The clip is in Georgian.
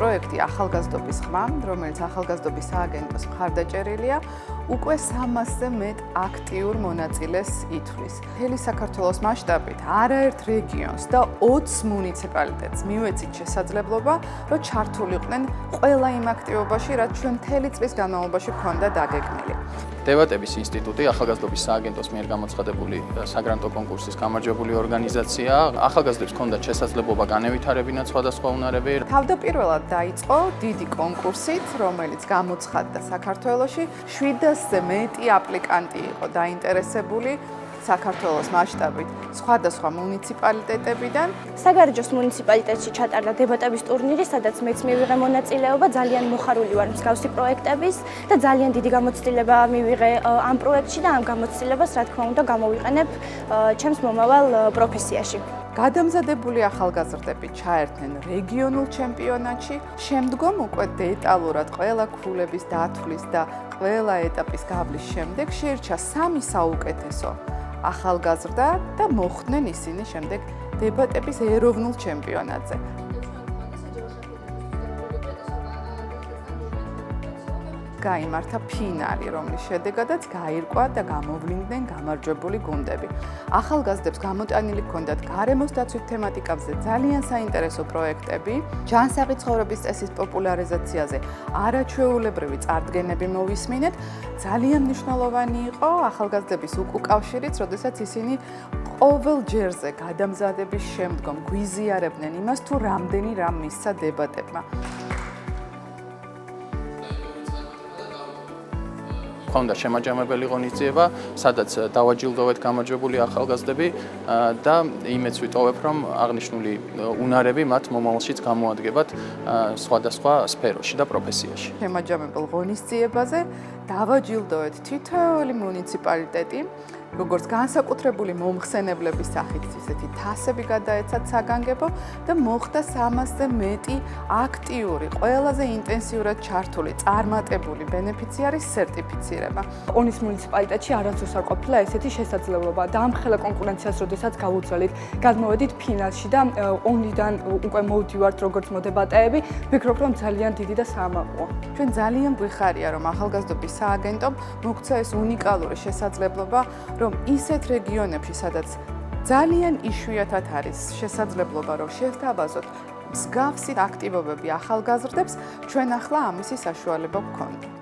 პროექტი ახალგაზრდობის ხმა, რომელიც ახალგაზრდობის სააგენტოს მხარდაჭერილია, უკვე 300-ზე მეტ აქტიურ მონაწილეს ითვლის. მთელი საქართველოს მასშტაბით არაერთ რეგიონს და 20 მუნიციპალიტეტს მივეცით შესაძლებლობა, რომ ჩართულიყვნენ ყველა იმ აქტივობაში, რაც ჩვენ მთელი წლის განმავლობაში ჰქონდა დაგეგმილი. დებატების ინსტიტუტი ახალგაზრდობის სააგენტოს მიერ გამოცხადებული საგრანტო კონკურსის გამარჯვებული ორგანიზაციაა. ახალგაზრდებს ჰქონდათ შესაძლებლობა განევითარებინათ სხვადასხვა უნარები. თავდაპირველად დაიწყო დიდი კონკურსით, რომელიც გამოცხადდა საქართველოში. 700-ზე მეტი აპლიკანტი იყო დაინტერესებული საქართველოს მასშტაბით სხვადასხვა მუნიციპალიტეტებიდან. საგარეჯოს მუნიციპალიტეტში ჩატარდა დებატების ტურნირი, სადაც მეც მივიღე მონაწილეობა, ძალიან მოხარული ვარ მსგავსი პროექტების და ძალიან დიდი გამოცდილება მივიღე ამ პროექტში და ამ გამოცდილებას, რა თქმა უნდა, გამოვიყენებ ჩემს მომავალ პროფესიაში. გადამზადებული ახალგაზრდები ჩაერთნენ რეგიონულ ჩემპიონატში, შემდგომ უკვე დეტალურად ყველა ქულების დათვლის და ყველა ეტაპის გავლის შემდეგ შეირჩა 3 საუკეთესო ახალგაზრდა და მოხვდნენ ისინი შემდეგ დებატების ეროვნულ ჩემპიონატზე. გაიმართა ფინალი, რომლის შედეგადაც გაირკვა და გამოვლინდნენ გამარჯვებული გუნდები. ახალგაზრდებს გამოტანილი ჰქონდათ გარემოს დაცვის თემატიკაზე ძალიან საინტერესო პროექტები, ჯანსაღი ცხოვრების წესის პოპულარიზაციაზე არაჩვეულებრივი წარდგენები მოვისმინეთ. ძალიან მნიშვნელოვანი იყო ახალგაზრდების უკავშირიც, როდესაც ისინი ყოველ ჯერზე გადამზადების შემდგომ გვიზიარებდნენ იმას, თუ რამდენი რამ მისცა დებატებმა. ჰქონდა შემაჯამებელი ღონისძიება, სადაც დავაჯილდოვეთ გამარჯვებული ახალგაზრდები და იმეც ვიტოვებ, რომ აღნიშნული უნარები მათ მომავალშიც გამოადგებათ სხვადასხვა სფეროში და პროფესიაში. შემაჯამებელ ღონისძიებაზე დავაჯილდოვეთ თითოეული მუნიციპალიტეტი, როგორც განსაკუთრებული მომხსენებლების სახით ისეთი თასები გადაეცათ საგანგებო და მოხდა 300-ზე მეტი აქტიური, ყველაზე ინტენსიურად ჩართული, წარმატებული ბენეფიციარის სერტიფიცირება. ონის მუნიციპალიტეტში არასდროს არ ყოფილა ესეთი შესაძლებლობა და ამხელა კონკურენციას, როდესაც გავუძველით, გადმოვედით ფინალში და ონიდან უკვე მოვდივართ როგორც მოდებატეები, ვფიქრობ, რომ ძალიან დიდი და საამაყოა. ჩვენ ძალიან გვიხარია, რომ ახალგაზრდობის სააგენტომ მოგვცა ეს უნიკალური შესაძლებლობა, რომ ისეთ რეგიონებში, სადაც ძალიან იშვიათად არის შესაძლებლობა, რომ შევთავაზოთ მსგავსი აქტივობები ახალგაზრდებს, ჩვენ ახლა ამისი საშუალება გვქონდა.